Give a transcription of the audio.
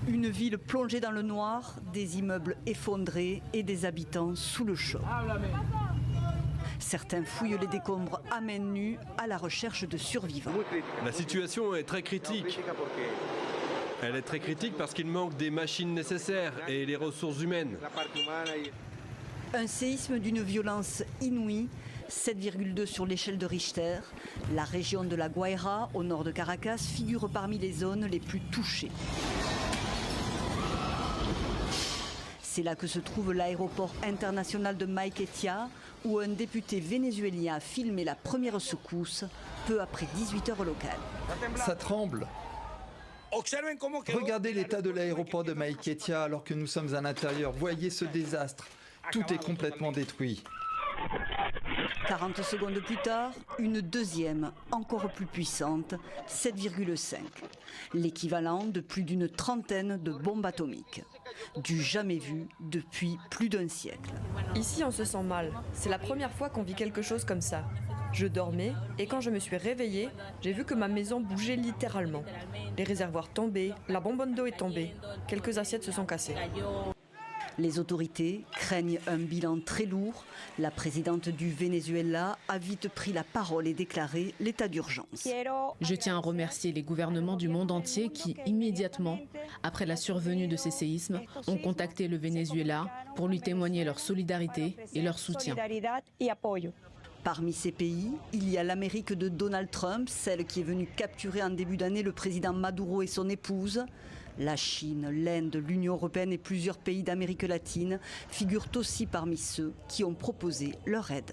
Une ville plongée dans le noir, des immeubles effondrés et des habitants sous le choc. Certains fouillent les décombres à main nue à la recherche de survivants. La situation est très critique. Elle est très critique parce qu'il manque des machines nécessaires et les ressources humaines. Un séisme d'une violence inouïe, 7,2 sur l'échelle de Richter. La région de La Guaira, au nord de Caracas, figure parmi les zones les plus touchées. C'est là que se trouve l'aéroport international de Maiquetía, où un député vénézuélien a filmé la première secousse, peu après 18 heures locales. Ça tremble. Regardez l'état de l'aéroport de Maiquetía alors que nous sommes à l'intérieur. Voyez ce désastre. Tout est complètement détruit. 40 secondes plus tard, une deuxième, encore plus puissante, 7,5. L'équivalent de plus d'une trentaine de bombes atomiques. Du jamais vu depuis plus d'un siècle. Ici, on se sent mal. C'est la première fois qu'on vit quelque chose comme ça. Je dormais et quand je me suis réveillée, j'ai vu que ma maison bougeait littéralement. Les réservoirs tombaient, la bonbonne d'eau est tombée. Quelques assiettes se sont cassées. Les autorités craignent un bilan très lourd. La présidente du Venezuela a vite pris la parole et déclaré l'état d'urgence. Je tiens à remercier les gouvernements du monde entier qui, immédiatement, après la survenue de ces séismes, ont contacté le Venezuela pour lui témoigner leur solidarité et leur soutien. Parmi ces pays, il y a l'Amérique de Donald Trump, celle qui est venue capturer en début d'année le président Maduro et son épouse. La Chine, l'Inde, l'Union européenne et plusieurs pays d'Amérique latine figurent aussi parmi ceux qui ont proposé leur aide.